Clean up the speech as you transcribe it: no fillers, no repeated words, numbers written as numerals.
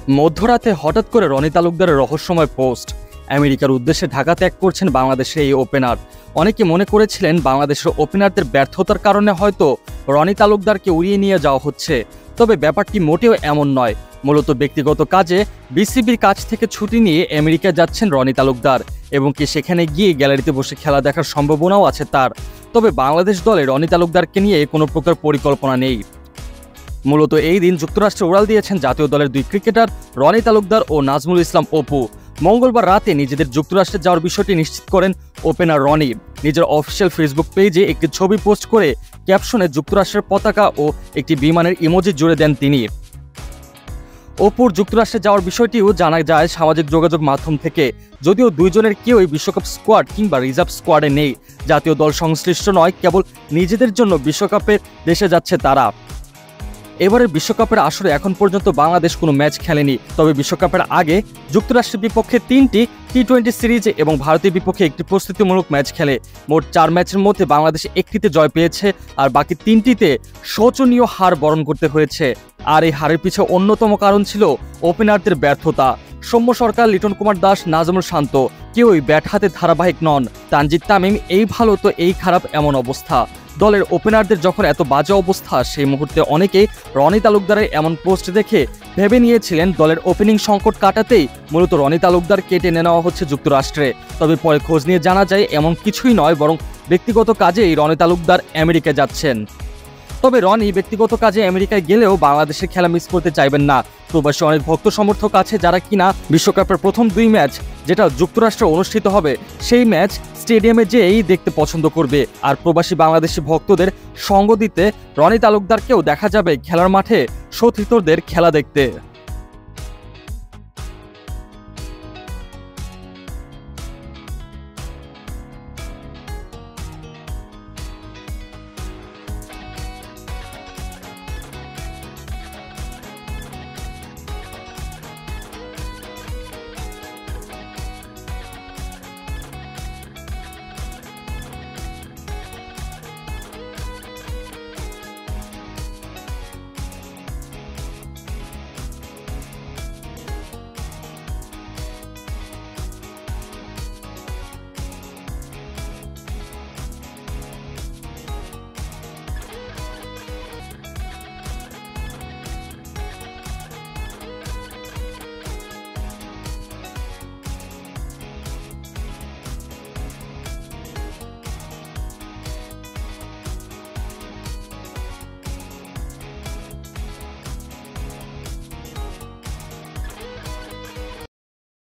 মধ্যরাতে হঠাৎ করে রনি তালুকদারের রহস্যময় পোস্ট। আমেরিকার উদ্দেশ্যে ঢাকা ত্যাগ করছেন বাংলাদেশের এই ওপেনার। অনেকে মনে করেছিলেন বাংলাদেশের ওপেনারদের ব্যর্থতার কারণে হয়তো রনি তালুকদারকে উড়িয়ে নিয়ে যাওয়া হচ্ছে, তবে ব্যাপারটি মোটেও এমন নয়। মূলত ব্যক্তিগত কাজে বিসিবির কাছ থেকে ছুটি নিয়ে আমেরিকা যাচ্ছেন রনি তালুকদার এবং কি সেখানে গিয়ে গ্যালারিতে বসে খেলা দেখার সম্ভাবনাও আছে তার। তবে বাংলাদেশ দলে রনি তালুকদারকে নিয়ে কোনো প্রকার পরিকল্পনা নেই। মূলত এই দিন যুক্তরাষ্ট্রে উড়াল দিয়েছেন জাতীয় দলের দুই ক্রিকেটার রনি তালুকদার ও নাজমুল ইসলাম অপু। মঙ্গলবার রাতে নিজেদের যুক্তরাষ্ট্রে যাওয়ার বিষয়টি নিশ্চিত করেন ওপেনার রনি। নিজের অফিসিয়াল ফেসবুক পেজে একটি ছবি পোস্ট করে ক্যাপশনে যুক্তরাষ্ট্রের পতাকা ও একটি বিমানের ইমোজি জুড়ে দেন তিনি। অপুর যুক্তরাষ্ট্রে যাওয়ার বিষয়টিও জানা যায় সামাজিক যোগাযোগ মাধ্যম থেকে, যদিও দুইজনের কেউই বিশ্বকাপ স্কোয়াড কিংবা রিজার্ভ স্কোয়াডে নেই। জাতীয় দল সংশ্লিষ্ট নয়, কেবল নিজেদের জন্য বিশ্বকাপে দেশে যাচ্ছে তারা। এবারের বিশ্বকাপের আসরে এখন পর্যন্ত বাংলাদেশ কোনো ম্যাচ খেলেনি, তবে বিশ্বকাপের আগে যুক্তরাষ্ট্রের বিপক্ষে 3টি টি-20 সিরিজ এবং ভারতের বিপক্ষে একটি প্রস্তুতিমূলক ম্যাচ খেলে। মোট 4 ম্যাচের মধ্যে বাংলাদেশ একটিতে জয় পেয়েছে, আর বাকি 3টিতে শোচনীয় হার বরণ করতে হয়েছে। আর এই হারের পিছনে অন্যতম কারণ ছিল ওপেনারদের ব্যর্থতা। সৌম্য সরকার, লিটন কুমার দাস, নাজমুল শান্ত কেউই ব্যাট হাতে ধারাবাহিক নন। তানজিদ তামিম এই ভালো তো এই খারাপ এমন অবস্থা। দলের ওপেনারদের যখন এত বাজে অবস্থা, সেই মুহূর্তে অনেকেই রনি তালুকদারের এমন পোস্ট দেখে ভেবে নিয়েছিলেন দলের ওপেনিং সংকট কাটাতেই মূলত রনি তালুকদার কেটে নেওয়া হচ্ছে যুক্তরাষ্ট্রে। তবে পরে খোঁজ নিয়ে জানা যায় এমন কিছুই নয়, বরং ব্যক্তিগত কাজেই রনি তালুকদার আমেরিকা যাচ্ছেন। তবে রনি ব্যক্তিগত কাজে আমেরিকায় গেলেও বাংলাদেশের খেলা মিস করতে চাইবেন না। প্রবাসী অনেক ভক্ত সমর্থক আছে যারা কিনা বিশ্বকাপের প্রথম 2 ম্যাচ যেটা যুক্তরাষ্ট্রে অনুষ্ঠিত হবে সেই ম্যাচ স্টেডিয়ামে যেয়েই দেখতে পছন্দ করবে। আর প্রবাসী বাংলাদেশি ভক্তদের সঙ্গ দিতে রনি তালুকদারকেও দেখা যাবে খেলার মাঠে সতীর্থদের খেলা দেখতে।